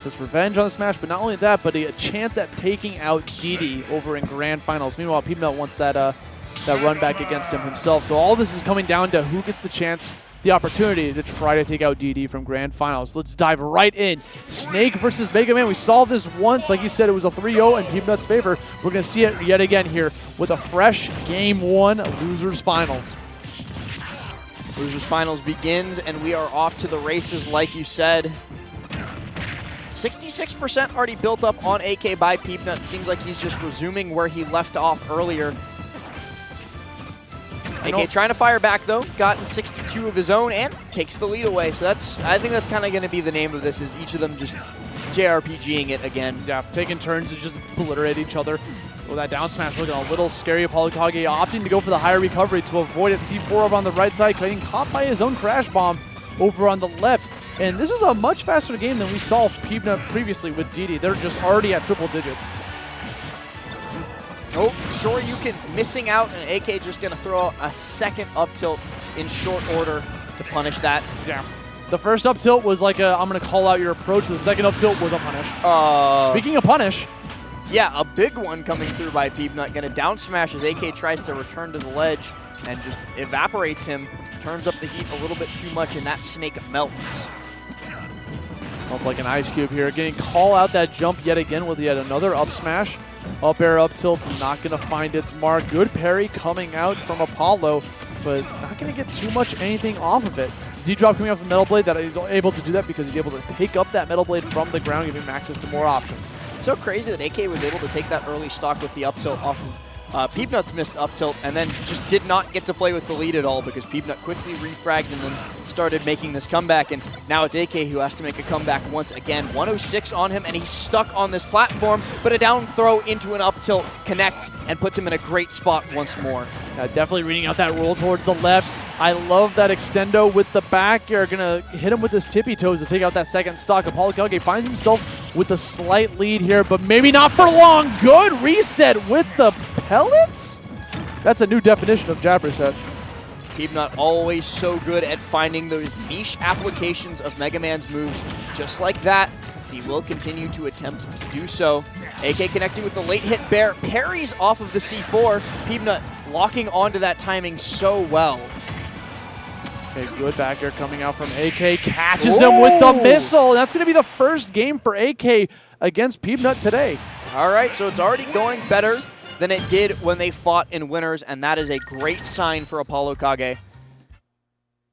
his revenge on the Smash, but not only that, but a chance at taking out DD over in Grand Finals. Meanwhile, Peanut wants that run back against him himself. So all this is coming down to who gets the chance, the opportunity to try to take out DD from Grand Finals. Let's dive right in. Snake versus Mega Man. We saw this once. Like you said, it was a 3-0 in Peanut's favor. We're going to see it yet again here with a fresh Game 1 Losers Finals. Losers Finals begins, and we are off to the races, like you said. 66% already built up on AK by Peanut. Seems like he's just resuming where he left off earlier. AK trying to fire back though, gotten 62 of his own and takes the lead away. So I think that's kind of going to be the name of this, is each of them just JRPGing it again. Yeah, taking turns to just obliterate each other. Well, that down smash looking a little scary. Apollo Kage opting to go for the higher recovery to avoid it. C4 over on the right side, getting caught by his own crash bomb over on the left. And this is a much faster game than we saw Peanut previously with DD. They're just already at triple digits. Oh, sure you can. Missing out, and AK just going to throw a second up tilt in short order to punish that. Yeah. The first up tilt was like I'm going to call out your approach. The second up tilt was a punish. Speaking of punish. Yeah, a big one coming through by Peanut. Going to down smash as AK tries to return to the ledge and just evaporates him. Turns up the heat a little bit too much, and that Snake melts. Melts like an ice cube here. Getting call out that jump yet again with yet another up smash. Up air, up tilt's not going to find its mark. Good parry coming out from Apollo, but not going to get too much anything off of it. Z-drop coming off the Metal Blade, that he's able to do that because he's able to pick up that Metal Blade from the ground, giving him access to more options. So crazy that AK was able to take that early stock with the up tilt off of Peanut's missed up tilt, and then just did not get to play with the lead at all because Peanut quickly refragged and then started making this comeback. And now it's AK who has to make a comeback once again. 106 on him, and he's stuck on this platform, but a down throw into an up tilt connects and puts him in a great spot once more. Definitely reading out that roll towards the left. I love that extendo with the back. You're going to hit him with his tippy toes to take out that second stock. Apollo Kage finds himself with a slight lead here, but maybe not for long. Good reset with the pellets? That's a new definition of jab reset. Peanut always so good at finding those niche applications of Mega Man's moves. Just like that, he will continue to attempt to do so. AK connecting with the late hit bear, parries off of the C4. Peanut locking onto that timing so well. Okay, good back air coming out from AK. Catches him with the missile. That's going to be the first game for AK against Peanut today. All right, so it's already going better than it did when they fought in winners, and that is a great sign for Apollo Kage.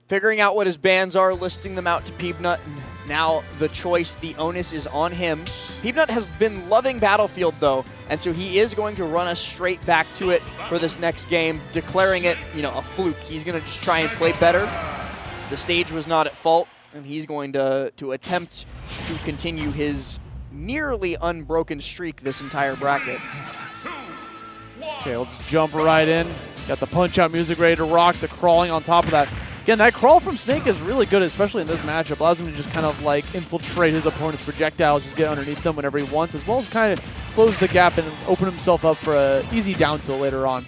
Figuring out what his bans are, listing them out to Peanut, and now the choice, the onus is on him. Peanut has been loving Battlefield though, and so he is going to run us straight back to it for this next game, declaring it, a fluke. He's going to just try and play better. The stage was not at fault, and he's going to attempt to continue his nearly unbroken streak this entire bracket. Okay, let's jump right in. Got the punch-out music ready to rock, the crawling on top of that. Again, that crawl from Snake is really good, especially in this matchup. Allows him to just kind of like infiltrate his opponent's projectiles, just get underneath them whenever he wants, as well as kind of close the gap and open himself up for an easy down tilt later on.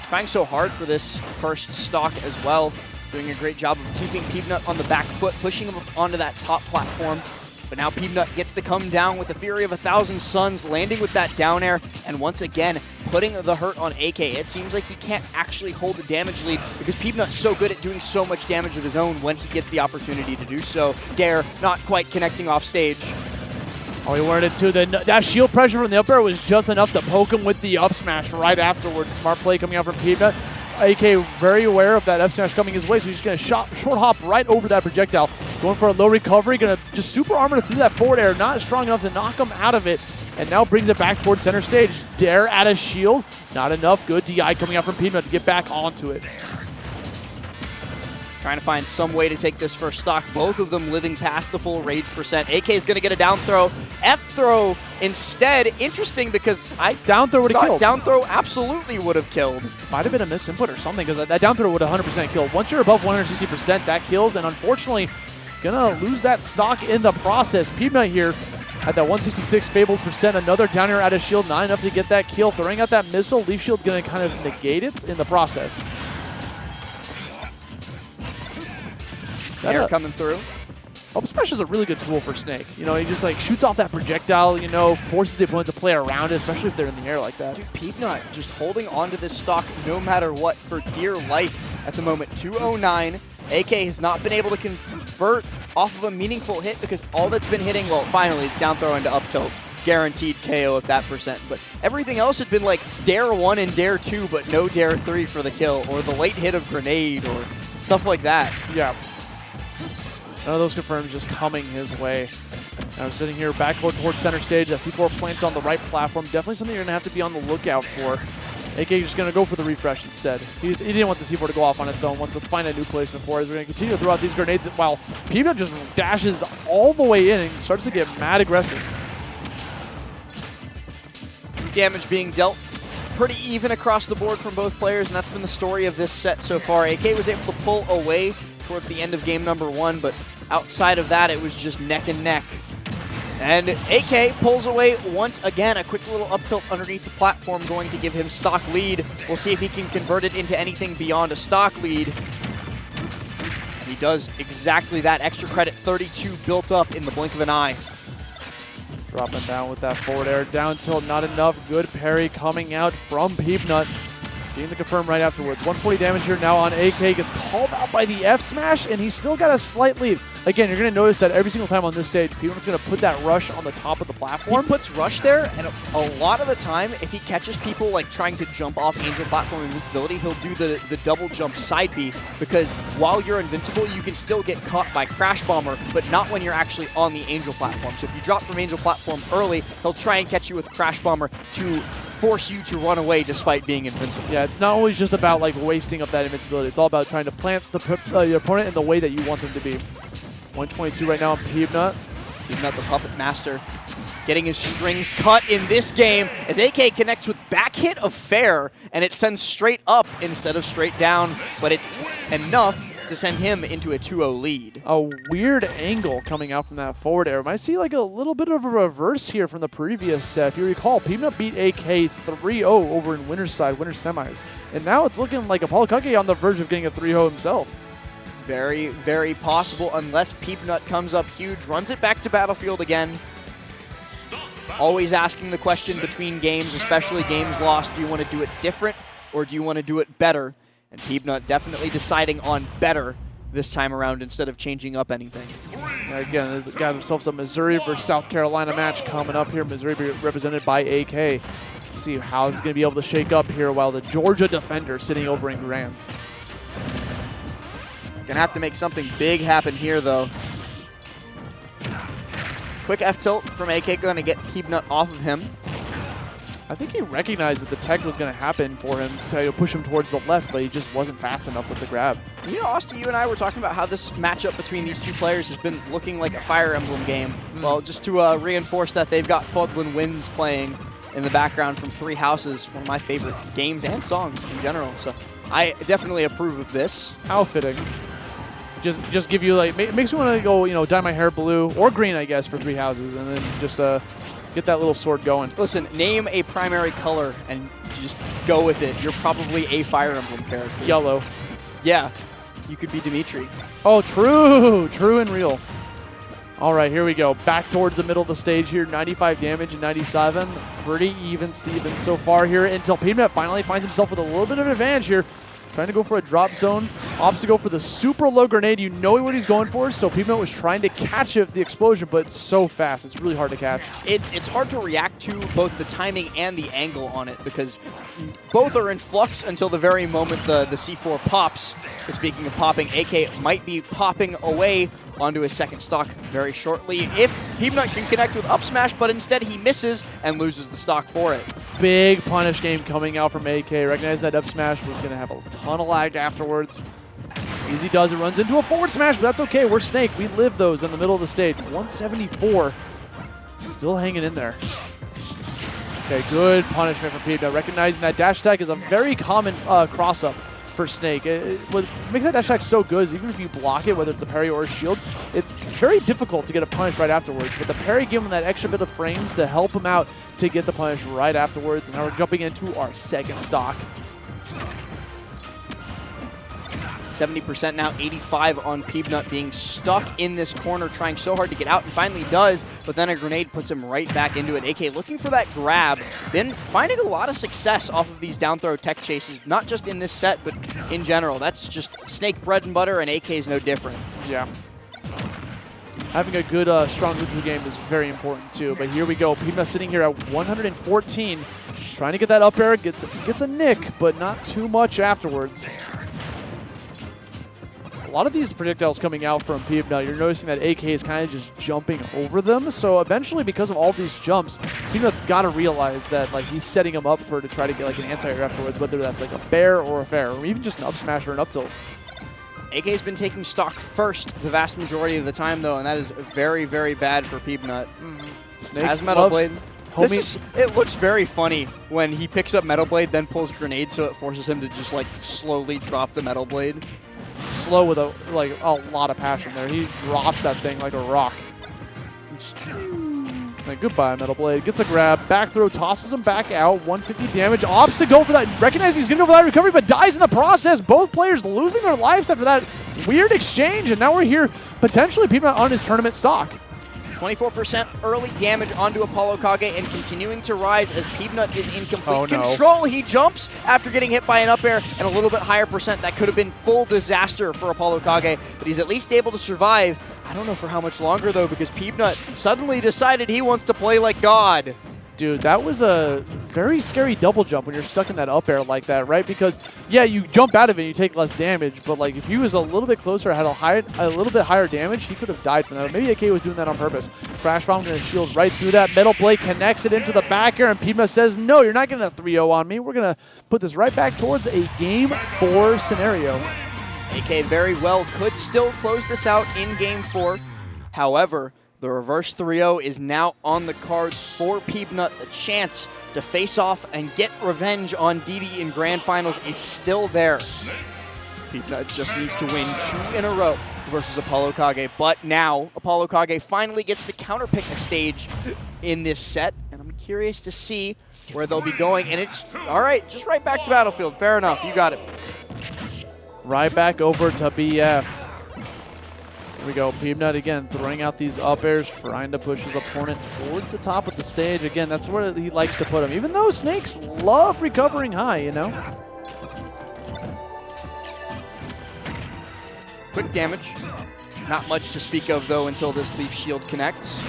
Trying so hard for this first stock as well. Doing a great job of keeping Peanut on the back foot, pushing him onto that top platform. But now Peanut gets to come down with the Fury of 1,000 Suns, landing with that down air, and once again, putting the hurt on AK. It seems like he can't actually hold the damage lead because Peanut's so good at doing so much damage of his own when he gets the opportunity to do so. Dare not quite connecting off stage. Oh, he wanted it too. That shield pressure from the up air was just enough to poke him with the up smash right afterwards. Smart play coming out from Peanut. AK very aware of that up smash coming his way, so he's just going to short hop right over that projectile. Going for a low recovery, going to just super armor through that forward air, not strong enough to knock him out of it, and now brings it back towards center stage. Dare at a shield, not enough. Good DI coming out from Peanut to get back onto it. Trying to find some way to take this first stock. Both of them living past the full rage percent. AK is going to get a down throw. F throw instead. Interesting because I down throw would have killed. Down throw absolutely would have killed. Might have been a misinput or something because that down throw would have 100% killed. Once you're above 160%, that kills, and unfortunately, gonna lose that stock in the process. Peanut here at that 166 fabled percent. Another down air out of shield, not enough to get that kill. Throwing out that missile, Leaf Shield gonna kind of negate it in the process. Air coming through. Up smash is a really good tool for Snake. You know, he just like shoots off that projectile, you know, forces the opponent to play around it, especially if they're in the air like that. Dude, Peepnut just holding onto this stock no matter what for dear life at the moment. 209. AK has not been able to convert off of a meaningful hit because all that's been hitting, well, finally, down throw into up tilt. Guaranteed KO at that percent. But everything else had been like Dare 1 and Dare 2, but no Dare 3 for the kill, or the late hit of Grenade, or stuff like that. Yeah. None of those confirms just coming his way. Now sitting here backward towards center stage. That C4 planted on the right platform. Definitely something you're going to have to be on the lookout for. AK just going to go for the refresh instead. He didn't want the C4 to go off on its own. Wants to find a new placement for it. We're going to continue to throw out these grenades while Peepnut just dashes all the way in and starts to get mad aggressive. Damage being dealt pretty even across the board from both players, and that's been the story of this set so far. AK was able to pull away towards the end of game number 1, but outside of that, it was just neck and neck. And AK pulls away once again. A quick little up tilt underneath the platform going to give him stock lead. We'll see if he can convert it into anything beyond a stock lead. And he does exactly that. Extra credit 32 built up in the blink of an eye. Dropping down with that forward air. Down tilt, not enough. Good parry coming out from Peepnut. Getting the confirm right afterwards. 140 damage here now on AK. Gets called out by the F smash, and he's still got a slight lead. Again, you're going to notice that every single time on this stage, Peepnut's going to put that rush on the top of the platform. He puts rush there, and a lot of the time, if he catches people like trying to jump off Angel platform invincibility, he'll do the double jump side B, because while you're invincible, you can still get caught by Crash Bomber, but not when you're actually on the Angel platform. So if you drop from Angel platform early, he'll try and catch you with Crash Bomber to force you to run away despite being invincible. Yeah, it's not always just about like wasting up that invincibility. It's all about trying to plant the opponent in the way that you want them to be. 122 right now on Peepnut. Peepnut, the puppet master, getting his strings cut in this game as AK connects with back hit of Fair, and it sends straight up instead of straight down, but it's enough to send him into a 2-0 lead. A weird angle coming out from that forward air. Might see like a little bit of a reverse here from the previous set. If you recall, Peepnut beat AK 3-0 over in winner's side, winner's semis. And now it's looking like Apollo Kage on the verge of getting a 3-0 himself. Very, very possible unless Peepnut comes up huge, runs it back to Battlefield again. Always asking the question between games, especially games lost, do you want to do it different or do you want to do it better? And Peepnut definitely deciding on better this time around instead of changing up anything. Again, he's got himself a Missouri versus South Carolina match coming up here. Missouri represented by AK. See how he's going to be able to shake up here while the Georgia defender sitting over in Grants. Gonna have to make something big happen here, though. Quick F tilt from AK, gonna get Peepnut off of him. I think he recognized that the tech was going to happen for him to push him towards the left, but he just wasn't fast enough with the grab. You know, Austin, you and I were talking about how this matchup between these two players has been looking like a Fire Emblem game. Well, just to reinforce that, they've got Fuglin Winds playing in the background from Three Houses, one of my favorite games and songs in general. So I definitely approve of this. How fitting. Just give you like, makes me want to go, you know, dye my hair blue or green, I guess, for Three Houses, and then just get that little sword going. Listen, name a primary color and just go with it. You're probably a Fire Emblem character. Yellow. Yeah, you could be Dimitri. Oh, true. True and real. All right, here we go. Back towards the middle of the stage here. 95 damage and 97. Pretty even, Steven, so far here until Peepnut finally finds himself with a little bit of an advantage here. Trying to go for a drop zone. Opts to go for the super low grenade. You know what he's going for. So Peepnut was trying to catch it, the explosion, but it's so fast. It's really hard to catch. It's hard to react to both the timing and the angle on it because both are in flux until the very moment the C4 pops. But speaking of popping, AK might be popping away onto his second stock very shortly if Peepnut can connect with up smash, but instead he misses and loses the stock for it. Big punish game coming out from AK. Recognize that up smash was going to have a ton of lag afterwards. Easy does it, runs into a forward smash, but that's okay. We're Snake. We live those in the middle of the stage. 174. Still hanging in there. Okay, good punishment from Peepnut. Recognizing that dash attack is a very common cross-up for Snake. What makes that dash attack so good is even if you block it, whether it's a parry or a shield, it's very difficult to get a punish right afterwards. But the parry gave him that extra bit of frames to help him out to get the punish right afterwards. And now we're jumping into our second stock. 70% now, 85 on Peanut, being stuck in this corner, trying so hard to get out, and finally does, but then a grenade puts him right back into it. AK looking for that grab, been finding a lot of success off of these down throw tech chases, not just in this set, but in general. That's just Snake bread and butter, and AK is no different. Yeah. Having a good, strong neutral game is very important too. But here we go. Peanut sitting here at 114, trying to get that up air. Gets a nick, but not too much afterwards. A lot of these projectiles coming out from Peanut, you're noticing that AK is kind of just jumping over them. So eventually, because of all these jumps, Peanut's got to realize that like he's setting him up to try to get like an anti-air afterwards, whether that's like a bear or a fair, or even just an up smash or an up tilt. AK's been taking stock first the vast majority of the time, though, and that is very, very bad for Peanut. Snakes Has Metal Blade. Homie. It looks very funny when he picks up Metal Blade, then pulls Grenade, so it forces him to just like slowly drop the Metal Blade. Slow with a lot of passion there. He drops that thing like a rock. And goodbye, Metal Blade. Gets a grab, back throw, tosses him back out. 150 damage. Opts to go for that. Recognizes he's going to go for that recovery, but dies in the process. Both players losing their lives after that weird exchange. And now we're here, potentially Peanut on his tournament stock. 24% early damage onto Apollo Kage and continuing to rise as Peanut is in complete no. control. He jumps after getting hit by an up air and a little bit higher percent. That could have been full disaster for Apollo Kage, but he's at least able to survive. I don't know for how much longer, though, because Peanut suddenly decided he wants to play like God. Dude, that was a very scary double jump when you're stuck in that up air like that, right? Because, yeah, you jump out of it and you take less damage, but like if he was a little bit closer, had a little bit higher damage, he could have died from that. Maybe AK was doing that on purpose. Crash Bomb going to shield right through that. Metal Blade connects it into the back air, and Peanut says, no, you're not getting a 3-0 on me. We're going to put this right back towards a Game 4 scenario. AK very well could still close this out in Game 4. However, the reverse 3-0 is now on the cards for Peanut. The chance to face off and get revenge on DD in Grand Finals is still there. Peanut just needs to win 2 in a row versus Apollo Kage. But now, Apollo Kage finally gets to counterpick a stage in this set. And I'm curious to see where they'll be going. And it's, all right, just right back to Battlefield. Fair enough, you got it. Right back over to BF. Here we go. Peanut again throwing out these up airs, trying to push his opponent towards the top of the stage. Again, that's where he likes to put him. Even though Snakes love recovering high, you know? Quick damage. Not much to speak of, though, until this Leaf Shield connects.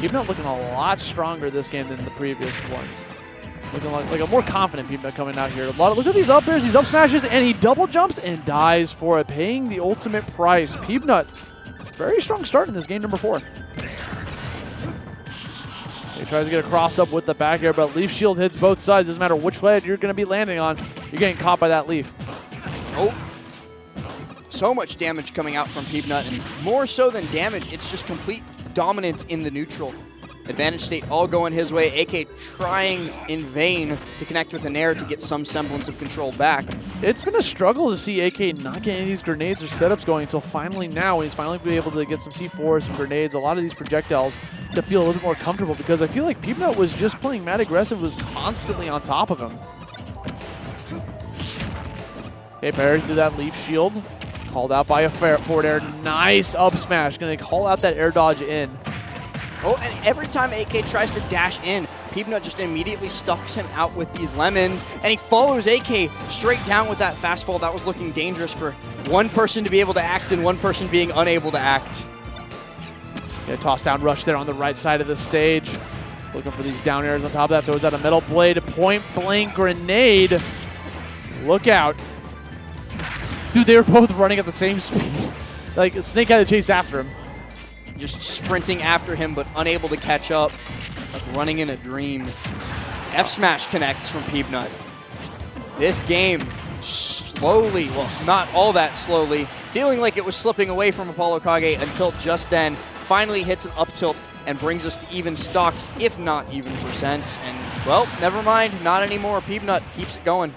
Peanut looking a lot stronger this game than the previous ones. Looking like a more confident Peanut coming out here. Look at these up airs, these up smashes, and he double jumps and dies for it, paying the ultimate price. Peanut, very strong start in this game number 4. He tries to get a cross up with the back air, but Leaf Shield hits both sides. Doesn't matter which way you're going to be landing on, you're getting caught by that Leaf. Oh. So much damage coming out from Peanut, and more so than damage, it's just complete dominance in the neutral. Advantage state all going his way. AK trying in vain to connect with an air to get some semblance of control back. It's been a struggle to see AK not getting any of these grenades or setups going until finally now. He's finally been able to get some C4s, some grenades, a lot of these projectiles to feel a little bit more comfortable, because I feel like Peanut was just playing mad aggressive, was constantly on top of him. Okay, parried through that Leaf Shield. Called out by a forward air. Nice up smash. Going to call out that air dodge in. Oh, and every time AK tries to dash in, Peanut just immediately stuffs him out with these lemons, and he follows AK straight down with that fast fall. That was looking dangerous for one person to be able to act and one person being unable to act. Yeah, toss down rush there on the right side of the stage. Looking for these down airs on top of that. Throws out a Metal Blade, point blank grenade. Look out. Dude, they were both running at the same speed. Like, Snake had to chase after him. Just sprinting after him, but unable to catch up. Like running in a dream. F smash connects from Peanut. This game slowly, well, not all that slowly, feeling like it was slipping away from Apollo Kage until just then. Finally hits an up tilt and brings us to even stocks, if not even percents. And, well, never mind, not anymore. Peanut keeps it going.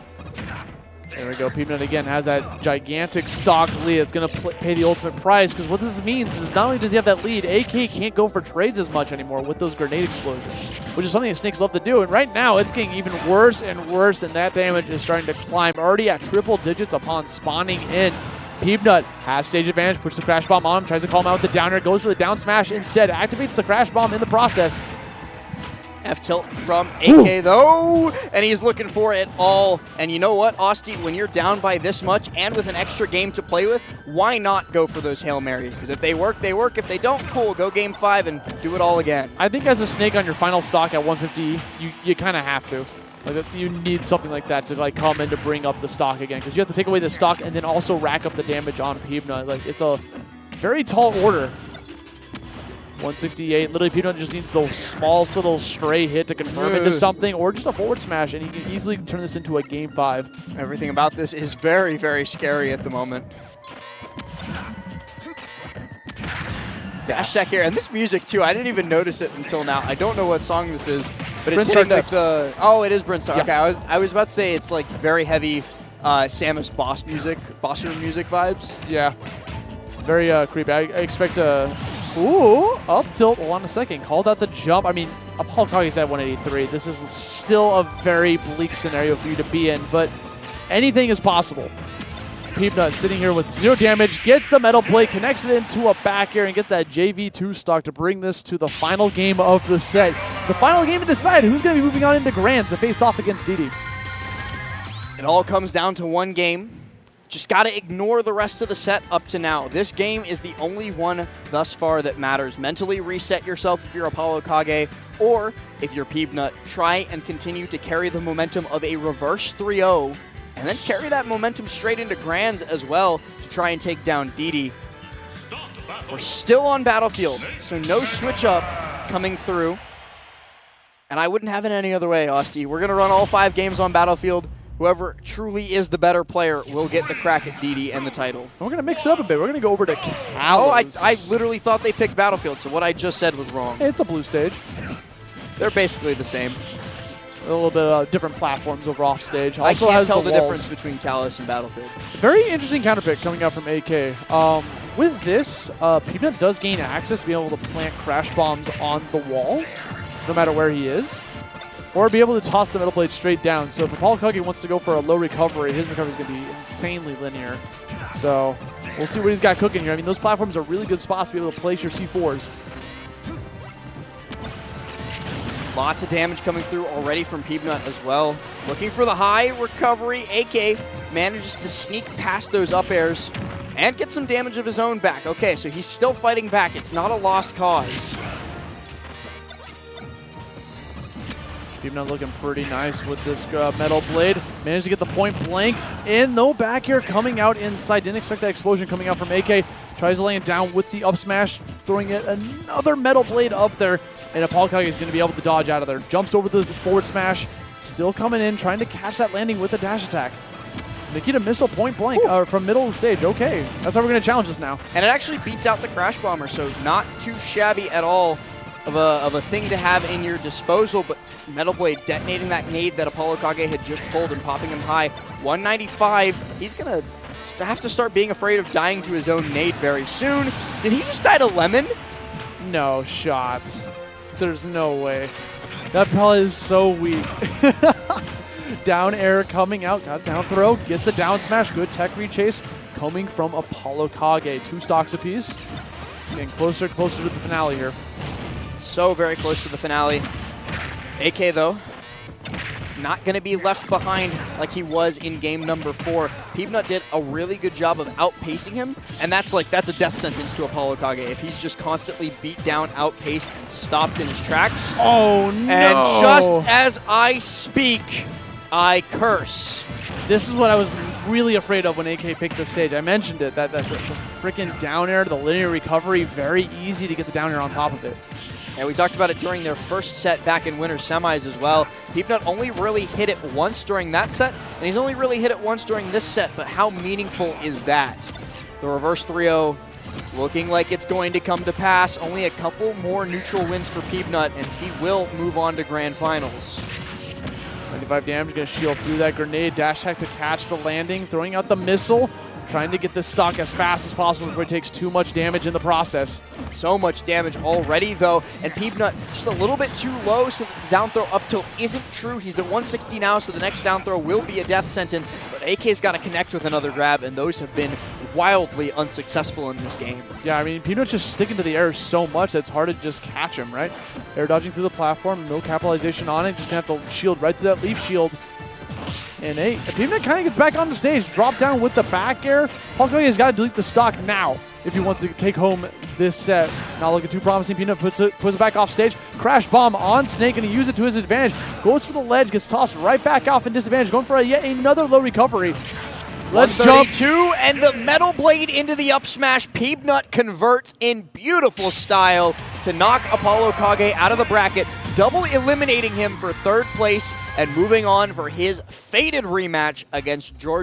There we go. Peanut again has that gigantic stock lead. It's going to pay the ultimate price, because what this means is not only does he have that lead, AK can't go for trades as much anymore with those grenade explosions, which is something that Snakes love to do. And right now, it's getting even worse and worse, and that damage is starting to climb, already at triple digits upon spawning in. Peanut has stage advantage, puts the Crash Bomb on him, tries to call him out with the downer, goes for the down smash instead, activates the Crash Bomb in the process. F-tilt from AK though, and he's looking for it all. And you know what, Austin, when you're down by this much and with an extra game to play with, why not go for those Hail Marys? Because if they work, they work. If they don't, cool, go game 5 and do it all again. I think as a Snake on your final stock at 150, you kind of have to. Like, you need something like that to like come in to bring up the stock again, because you have to take away the stock and then also rack up the damage on Peanut. Like, it's a very tall order. 168. Literally, Peanut just needs the smallest little stray hit to confirm into something, or just a forward smash, and he can easily turn this into a game 5. Everything about this is very, very scary at the moment. Dash attack here, and this music too, I didn't even notice it until now. I don't know what song this is, but it's hitting like the... Oh, it is Brinstar. Yeah. Okay, I was about to say it's like very heavy Samus boss room music vibes. Yeah, very creepy. I expect a... Ooh, up tilt. Hold on a second. Called out the jump. I mean, Apollo Kage's at 183. This is still a very bleak scenario for you to be in, but anything is possible. Peanut sitting here with 0 damage, gets the metal plate, connects it into a back air, and gets that JV2 stock to bring this to the final game of the set. The final game to decide who's going to be moving on into Grands to face off against DD. It all comes down to one game. Just got to ignore the rest of the set up to now. This game is the only one thus far that matters. Mentally reset yourself if you're Apollo Kage, or if you're Peanut, try and continue to carry the momentum of a reverse 3-0, and then carry that momentum straight into Grands as well to try and take down DD. We're still on Battlefield, so no switch up coming through. And I wouldn't have it any other way, Austin. We're going to run all 5 games on Battlefield. Whoever truly is the better player will get the crack at DD and the title. And we're going to mix it up a bit. We're going to go over to Kalos. Oh, I literally thought they picked Battlefield, so what I just said was wrong. It's a blue stage. They're basically the same. A little bit of different platforms over off stage. Also I can't tell the difference between Kalos and Battlefield. Very interesting counterpick coming out from AK. With this, Peanut does gain access to be able to plant Crash Bombs on the wall, no matter where he is, or be able to toss the metal blade straight down. So if Apollo Kage wants to go for a low recovery, his recovery is going to be insanely linear. So we'll see what he's got cooking here. I mean, those platforms are really good spots to be able to place your C4s. Lots of damage coming through already from Peanut as well. Looking for the high recovery. AK manages to sneak past those up airs and get some damage of his own back. Okay, so he's still fighting back. It's not a lost cause. Peanut looking pretty nice with this metal blade. Managed to get the point blank. And no back here coming out inside. Didn't expect that explosion coming out from AK. Tries to lay it down with the up smash, throwing it another metal blade up there. And Apollo Kage is going to be able to dodge out of there. Jumps over the forward smash. Still coming in, trying to catch that landing with a dash attack. Nikita missile point blank from middle of the stage. Okay, that's how we're going to challenge this now. And it actually beats out the Crash Bomber, so not too shabby at all of a thing to have in your disposal, but Metal Blade detonating that nade that Apollo Kage had just pulled and popping him high. 195, he's going to have to start being afraid of dying to his own nade very soon. Did he just die to Lemon? No shot. There's no way. That probably is so weak. Down air coming out, got a down throw, gets the down smash, good tech rechase coming from Apollo Kage. 2 stocks apiece. Getting closer and closer to the finale here. So very close to the finale. AK though, not going to be left behind like he was in game number 4. Peanut did a really good job of outpacing him, and that's a death sentence to Apollo Kage if he's just constantly beat down, outpaced, and stopped in his tracks. Oh no! And just as I speak, I curse. This is what I was really afraid of when AK picked the stage. I mentioned it, that the freaking down air, the linear recovery, very easy to get the down air on top of it. And we talked about it during their first set back in Winter Semis as well. Peanut only really hit it once during that set, and he's only really hit it once during this set, but how meaningful is that? The reverse 3-0 looking like it's going to come to pass. Only a couple more neutral wins for Peanut, and he will move on to Grand Finals. 95 damage, gonna shield through that grenade. Dash attack to catch the landing, throwing out the missile, trying to get this stock as fast as possible before it takes too much damage in the process. So much damage already, though, and Peanut just a little bit too low, so the down throw up tilt isn't true. He's at 160 now, so the next down throw will be a death sentence, but AK's got to connect with another grab, and those have been wildly unsuccessful in this game. Yeah, I mean, Peanut's just sticking to the air so much that it's hard to just catch him, right? Air dodging through the platform, no capitalization on it, just gonna have to shield right through that leaf shield. And Peanut kind of gets back on the stage, drop down with the back air. Palokage has got to delete the stock now if he wants to take home this set. Not looking too promising. Peanut puts it back off stage. Crash bomb on Snake, and he uses it to his advantage. Goes for the ledge, gets tossed right back off in disadvantage. Going for yet another low recovery. Let's jump. 132, and the Metal Blade into the up smash. Peanut converts in beautiful style to knock Apolokage out of the bracket, double eliminating him for third place and moving on for his fated rematch against George.